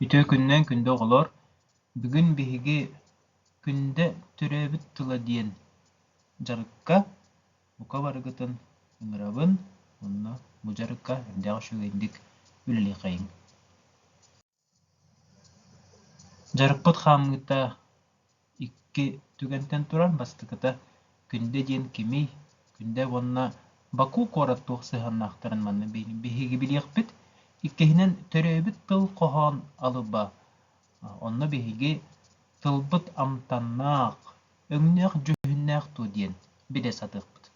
Ütö künden günde oğulor, bugün bihigi günde türebit tıla diyen jarыкka buka barıgıtın ıngırabın, onunla bu jarыкka emdağı şu indik üleli kayın. Jarıkpıt xamıta iki tügenten turan bastıkıta günde diyen kimi, günde onna baku korattuğ sıhannaktarın manna bihigi biliyakbit, ikkehinen türebit tıl kohan alıba, onna bihigi tılbıt amtannaaq, öngneq jühünneq tu diyen bide satıqbıt.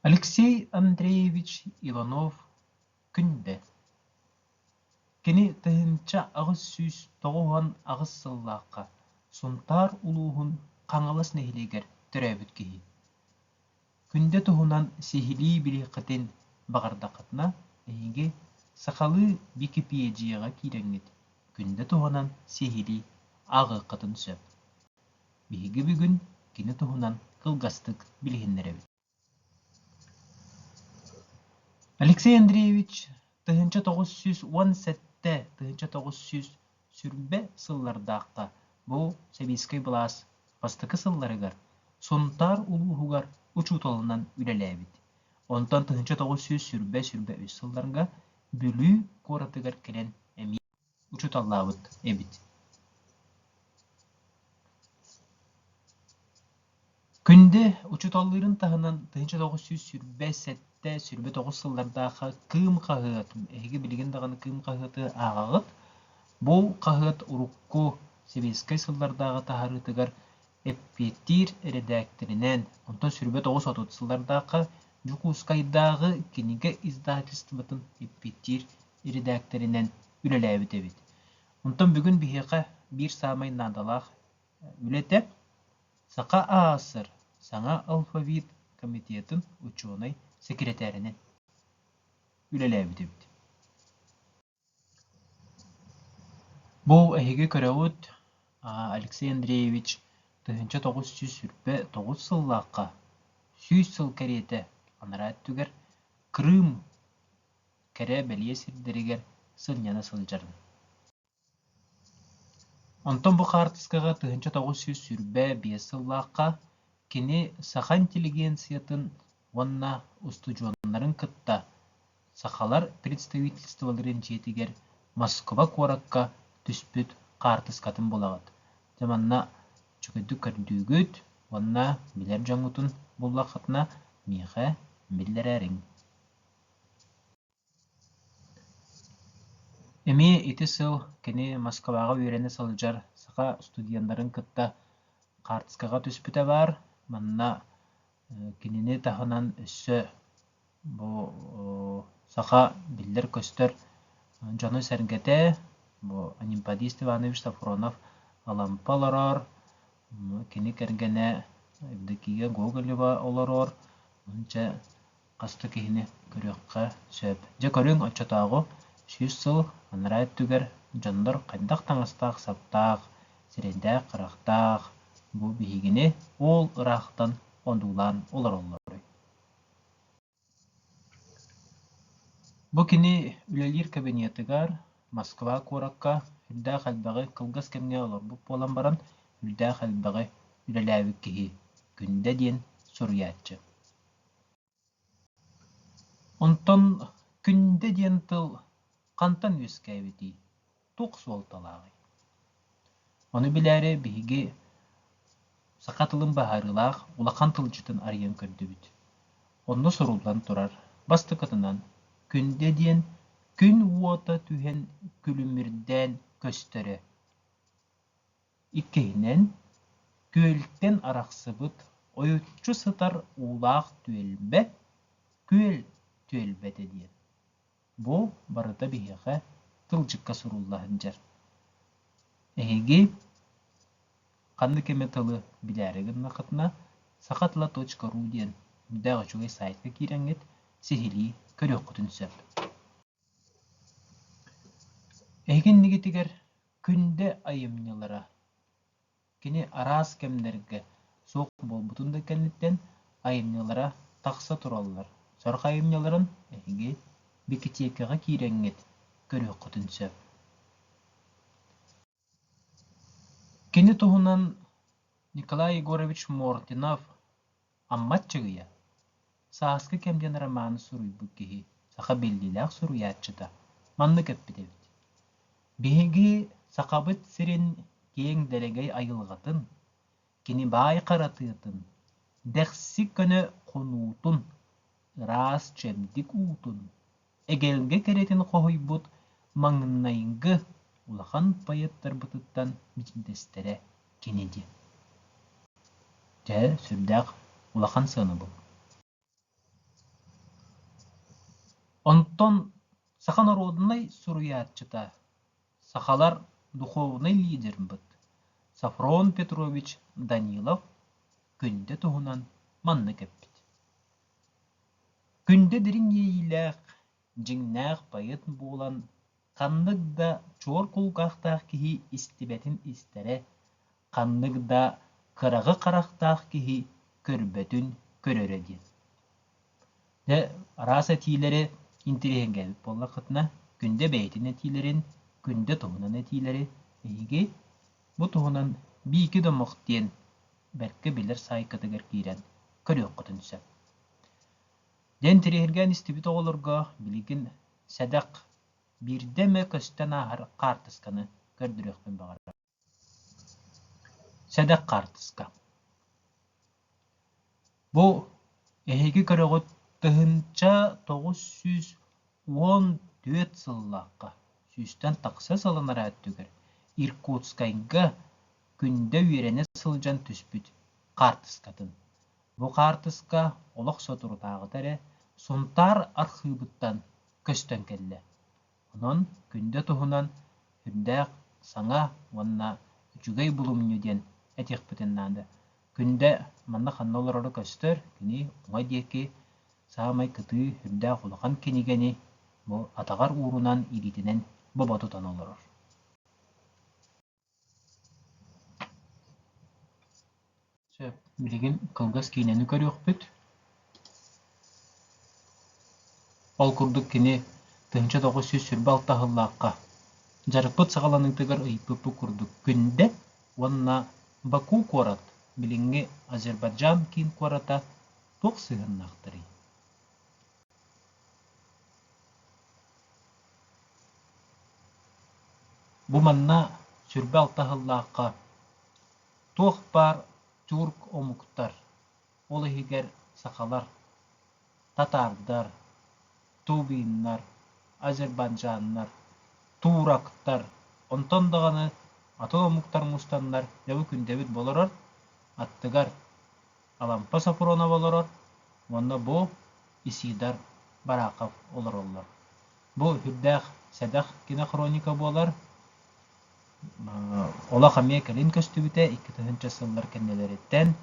Алексей Андреевич Иванов күнде. Кені тыһынча ағыс сүйс тоғуан ағыс сыллаққа, сунтар улуғын қаңалас нехилегер түрәбіт кейі. Күнде тұғынан сехили біліқытен бағардақытына әйге сақалы Википедияға кейреңет. Күнде тұғынан сехили ағы қытын сөп. Бейгі бүгін кені тұғынан қылғастық білігіннеребіт. Алексей Андреевич тыһынча 917-те тыһынча 900 сүрбе сыллардаққа бұл Сәбейскай былас бастықы сылларыгар сунтар улуғугар учуталынан үлеләбит. Онтан тыһынча 900 сүрбе үс сылларга бүлі коратыгар келен әми учуталлабыт эбит. Күнде учуталлырын тахынан тыһынча 900 сүрбе сетте сүрбе 9 сыллардаға кым қағыт, әйге білген дағаны кым қағыты ағағыт, бұл қағыт урукку Сибирскай сыллардаға тахарытыгар эппетир редакторинен, онтан сүрбе 9 сыллардаға Жукускайдағы кенеге издательствотын эппетир редакторинен үлеләбіт эбит. Онтан бүгін бихеқа бір самай надалақ үлетеп, Сақа Асыр Саңа алфавит комитетін ученый секретарінен үлеләбіт эбит. Бұл әйге көрәуіт Алексей Андреевич тыһынча 900 сүрбе 9 сыллаққа 100 сыл кәреті анырат түгер Крым кәрі бәлие сірдерігер сылняна сылжарын. Онтан бұл қартысқаға тыһынча 900 сүрбе 5 сыллаққа кені сақа интеллигенциятын онна устужуанларын кытта сақалар представительстволарын жетігер Москва коракка түспіт қартысқатын болағыд. Заманна чүкіді көрдігіт, онна білер жаңутын болақытына меға білдер әрің. Эми ити сыл кені Москваға үйрені сылжар сақа студиянларын кытта қартысқаға түспіті бар, манна кенені тахынан өссі сақа білдер көстер жоны сәргеті Анимпадист Иванович Сафронов алампаларар, кені кәргені Евдокия Гоголева оларар, онча қасты кейіні көріққа сөп. Же көрің отчатағы 100 сыл анырайт түгер жондар қайдақ таңыстақ саптақ, сирендәк қырақтақ, бұл бейгіне ол ырақтан ондулан олар. Бұл кені үлелер кабинетігар Москва коракка үлдә қалбағы қылғыз кемге олар бұл болан баран үлдә қалбағы үлеләвік кейі күнде ден сұруятчы. Онтан күнде ден тыл қантан өскәветі тоқ сол талағы. Оны біләрі бейге сақатылын бағарылақ улақан тылжытын ариян көрді бүт. Онны сұрулдан тұрар басты қытынан күнде ден күн уота түхен күлімірден көстері. Иккейінен көлттен арақсыбыт ойытчы сытар улақ түелбе, көл түелбеті ден. Бұл барыта бейеға тылжыққа сұруллағын жар. Әйге қанды кеме тылы біләрігін нақытына сақатла.ру ден үмдәғі чуғай сайтқа кейрәңет сехили көрек құтын сөп. Әйген негетігер күнде айымнелара. Кені арас кемдерге соқ бол бұтында кәліттен айымнелара тақса тұралылар. сорхайымняларын эһиги бикитиеккаға кииреңҥит көрүөх көтүнсөп. Кини туһунан Николай Егорович Мортинов амматчыгыя сааскы кемден романы суруйбу киһи саха беллилээх суруйааччыта манны көппүтебит. Биһиги сахабыт сирин киэң дэрэгэй айылҕатын, кини баай харатыытын, дäхси көнө хонуутун, ыраас чэмдик уутун, эгелге керетин хоһуйбут маҥнайыҥгы улахан пайыттарбытыттан бичимтэстерэ киниди. Дьэ сүрдээх улахан сыаныбыл. Онтон саха народнай суруяатчыта сахалар духовный лидербыт Сафрон Петрович Данилов күнде туһунан манны кэппит. Күнде дирин ийилээх, жиңнээх пайыт буолан ханныгда чуор кулгаахтаах киһи истибэтин истэрэ, ханныгда кырагы харахтаах киһи көрбөтүн көрөрө диэн. Дэ араас этиилери интириһиңгэбит боллаххытына күнде бэйэтин этиилерин, күнде туһунан этиилери эйиги бу туһунан биики домох диэн бэркэ билэр сайкытыгар киирэн көрүөх көтүнсөп. Дэн тириһирген истибит оҕолорго билигин сэдэх биирдэмэ көстөн аахар хаартысканы көрдүрүөхпүн баҕара. Сэдэх хаартыска. Бу эһиги көрөҕүт тыһынча 914 сыллаакка сүүстэн тахса салынара өттүгэр Иркутскайга күнде үйерене сылдьан түспүт хаартыскатын. Бу хаартыска олох сотурутаагытары сунтар архыыбыттан көстөн келле. Онон күнде туһунан хүрдээх саҥа уонна үчүгэй булумню диэн этиэхпитиннаанда күнде манна ханна олорору көстөр кини уҥа диэки саамай кытыы хүрдээх улахан кинигени бу атаҕар уурунан иритинэн боботутан олорор. Билигин кылгас киинени көрүөхпүт. Ол курдук кини тыһынча 900 сүрбэ алтаһыллаакка жарыппыт саҕаланыктыгар ыйыппыппы курдук күнде уонна Баку куорат билиҥҥи Азербайджан киин куората туох сыһыннаахтарый. Бу манна сүрбэ алтаһыллаакка туох баар тюрк омуктар, ол иһигэр сахалар, татардар, тувиннар, азербайджаннар, турактар, онтон даҕаны атын омуктар мустаннар дабы күндэбит болорор, аттыгар Алампа Сафронов олорор, уонна бу Исидар Бараков олороллор. Бу хүрдээх сэдэх кина хроника буолар, ола хамия кэлин көстүбүтэ 2 сыллар кэннелериттен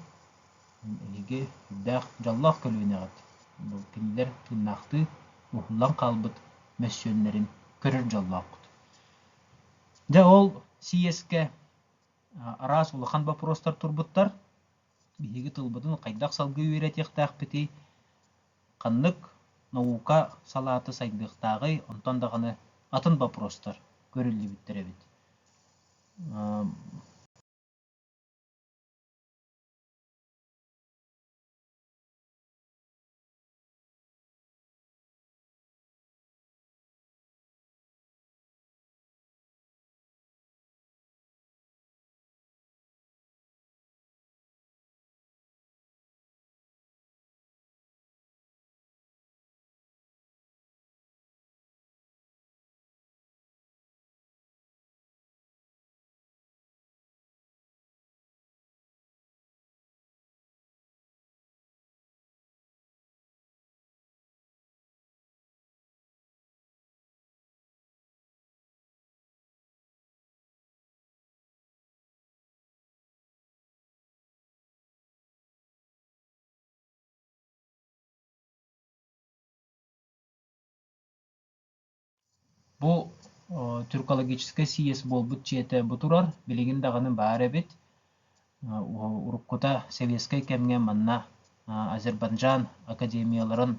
эһиги хүрдээх жаллаах көлүүнэҕит. Бу кинилэр тыннаахты ухуллан калбыт мэссүөннэрин көрөр жаллаахпыт. Дэ ол сиэске араас улахан вопростар турбуттар, биһиги тылбытын хайдах салгы үйрэтиэхтээхпити, ханнык наука салааты сайдыахтаагы онтон даҕаны атын вопростар көрүллүбүттерэбит. Бу түркологическая сиэс болбут чиэтэ бутурар, билигин даҕаны баар эбит. Уруккута советскай кэмҥэ манна Азербайджан академияларын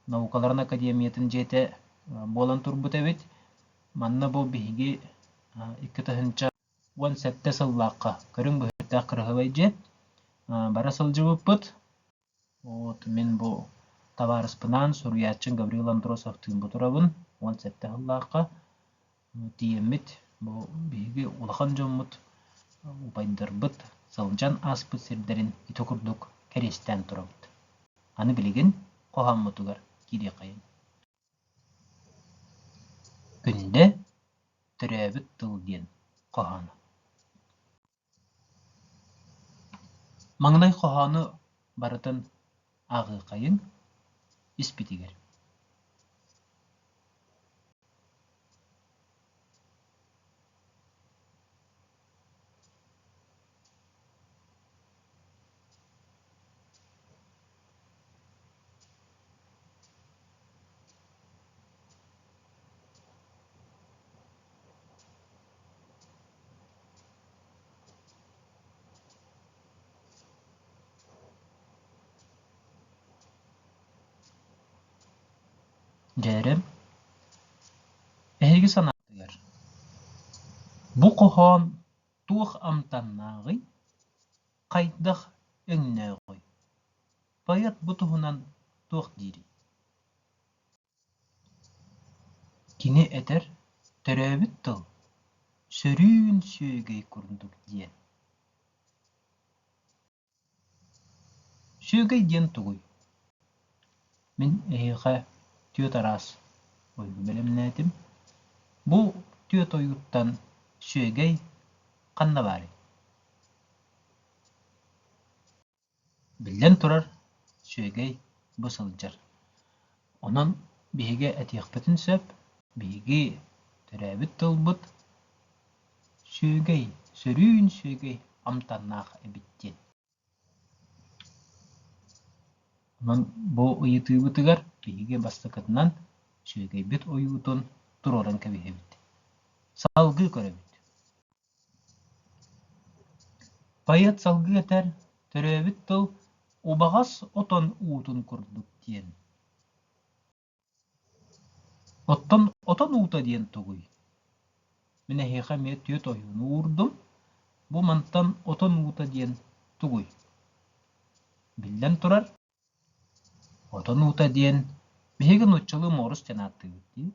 Наукаларын академиятын жете болан турбут эбит. Манна бу биһиги иккытыһынча 17 сыллааққа көрүң быһырдаах кырыһыбай же бара сылжыбыппыт. Вот мен бу товарыспынан Сурьяччын Гаврил Андросов тыын турабын 17 сыллааққа тиеммит бу биһиги улахан жоммут упайдырбыт сылжан аспыт сирдерин итокурдук керестен турабыт. Аны билигин кохаммутугар кире кайын. Күнде төрөбүт тыл диен коханы. Маңнай коханы барытын ағы кайын испитигер. Jerem эһиги санаатыгар. Бу кохон туох амтаннаагы кайдах өңнөөгөй. Паят бутуһунан туох дири. Кини этер төрөбүт тыл сөрүүн сүйгөй курдук диен. Сүйгөй диен тугуй. Мен эйха түйөт арас ойгу белемнетим. Бу түйөт ойгуттан сүйгөй канна бары. Билден турар сүйгөй бысылжар. Онан биһиге этиэхпэтин сөп, биһиги төрөбүт тылбыт сүйгөй, сөрүүн сүйгөй амтаннаах эбиттен. Онан бу ыйытыыбытыгар биһиге бастыкытынан сүйгөйбүт ойуутун туроран кэбиһэбит. Салгы көрөбүт. Паят салгы этер төрөбүт тыл убагас отон уутун курдук диен. Оттон отон uuta диен тугуй. Мен эһиэхэ миэ түйөт ойууну уурдум. Бу мантан отон uuta диен тугуй. Билден турар отон uuta диен биһиги нуччулуу морус жанааттыыбыт.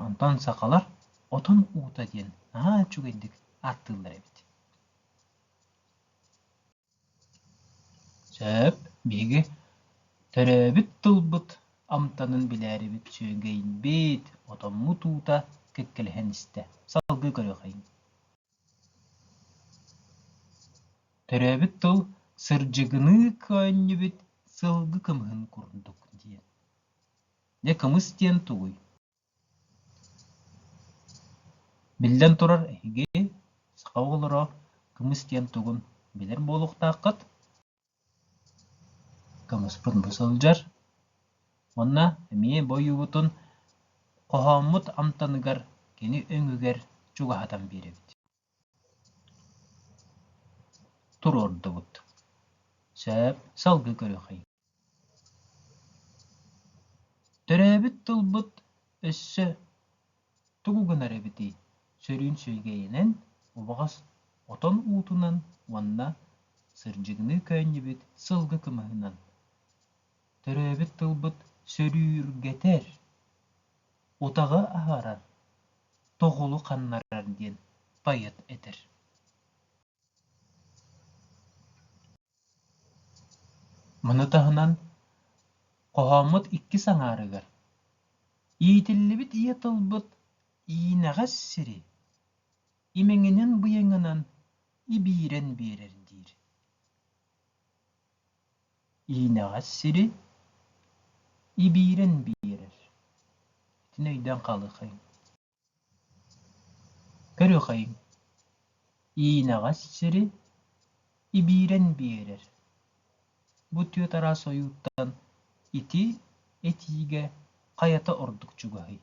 Антан сакалар отон uuta диен чугайдык аттыылар эбит. Сөп биһиги төрөбүт тылбыт амтанын билээрибит сүйгөйбит отоммут uuta кеккелиһэн истэ. Салгы көрөөхайын. Төрөбүт тыл сырдьыгыны көөннүбүт сылгы кымыһын курдук диен. Не кымыс диен тугуй. Билден турар эһиги сака оҕолоро кымыс диен тугун билер буолуохтааххыт. Кымыспын бысылдьар. Онна эмиэ бойуубутун кохооммут амтаныгар кини өҥүгэр чугаһатан биэребит. Турордубут. Сөп салгы көрөөхайын. Төрөбүт тылбыт өссө тугугунар эбити сөрүүн сүйгейинен убагас отон уутунан уанна сырдьыгыны көөннүбүт сылгы кымыһынан. Төрөбүт тылбыт сөрүүргетер, утаға аһарар, тоҕулу ханнарар диэн пайат этер. Мыны таһынан кохооммут икки саҥаарыгар иитиллибит ийэ тылбыт иинэҕэс сири имеҥинэн быйаҥынанибиирэн биэрэр диир. Иинэҕэс сири ibiren birer. Tineyden kalıkayım. Görüyokayım. İğneğaz siri ibiren birer. Bu tüyo tara soyuttan iti etiğe kayata orduk çugahi.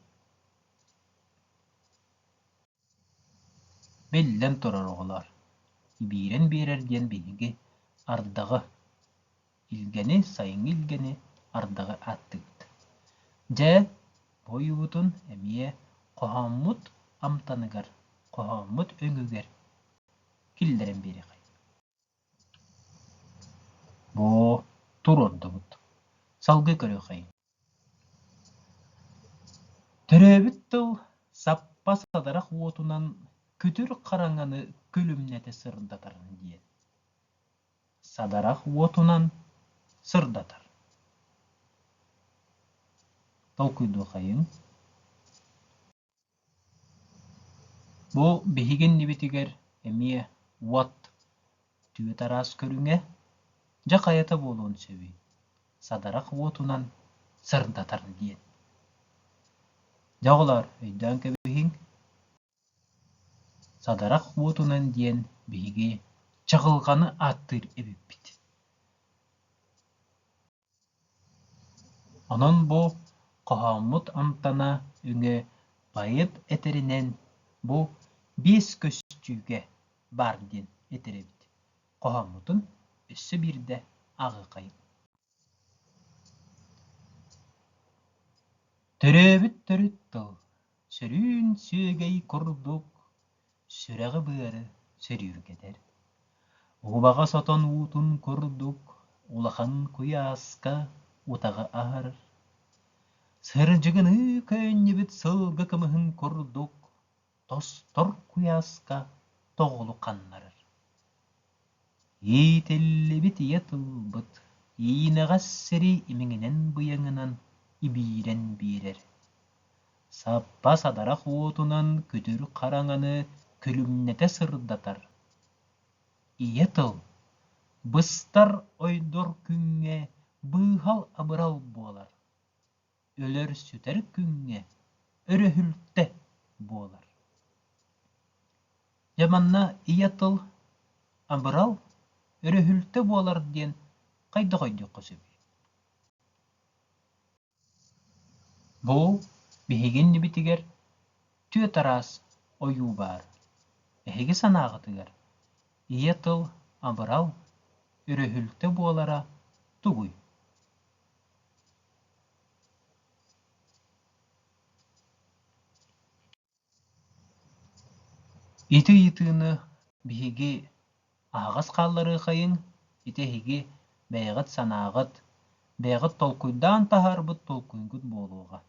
Bellen torar oğlar. İbiren birer diyen bilgi ardağı. İlgeni sayın ilgeni ardağı attık. Же бойубутун эмие коһоммут амтаныгар, коһоммут өңүгер киллерен бери кай. Бо турондубут. Салгы көрө кай. Төрөбүт тыл саппа садарак уотунан күтүр караңаны күлүмнете сырдатарын диен. Садарак уотунан сырдатар. Толкуйду кайын. Бу биһиген нибитигер эмие уат түйе тарас көрүңе жакаята болуун сөбүй. Садарак уотунан сырдатарын диен. Жаголар өйдөөн кебиһиң садарак уотунан диен биһиги чагылганы аттыр эбиппит. Онон бу коһоммут амтана үңө байып этеринен бу 5 көстүүгө бар диен этеребит. Коһоммутун өссө бирде агы кайып. Төрөбүт төрүт тыл сөрүүн сүйөгей курдук сүрәгы быары сөрүүргедер. Убага сотон уутун курдук улахан куяаска утага аар. Сыржыгыны көннүбүт сылгы кымыхын курдук тостор куяаска тоголу каннарыр. Иителлебит ятылбыт иинагас сери имиңинен быяңынан ибирен бирер. Саппа садарак уотунан күтүр караңаны күлүмнете сырдатар. Иетыл быстар ойдор күңге быыхал абырал болар. Өлөр сүтер күңге өрөһүлтте болар. Жаманна иетыл абырал өрөһүлтте болар диен кайда-кайдыкка сөбүй. Бу биһиген нибитигер түйе тарас ойуу бар. Эһиги санаагытыгар иетыл абырал өрөһүлтте болара тугуй. Ити итыны биһиги ағас қаллары қайын, итеһиги бәйгыт санаагыт, бәйгыт толкуйдан тахарбыт толкуйгут болуға.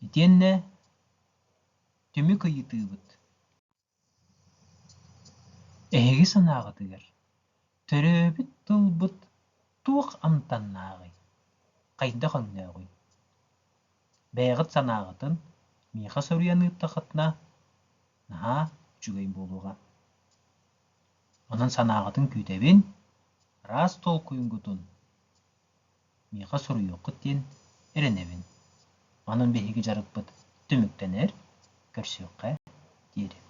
Итенне түмі кыйытыбыт. Эһиги санаагытыгар төрөбүт тылбыт туох амтаннаагый, кайда хаңнаагый. Бәйгыт санаагытын миха соруяныттахытна наха чугай болуға. Онан санаагытын күтебин раз толкуйгутун миха соруйоккут ден эренебин. Онан биһиги жарыкпыт түмүктенер көрсөккө диер.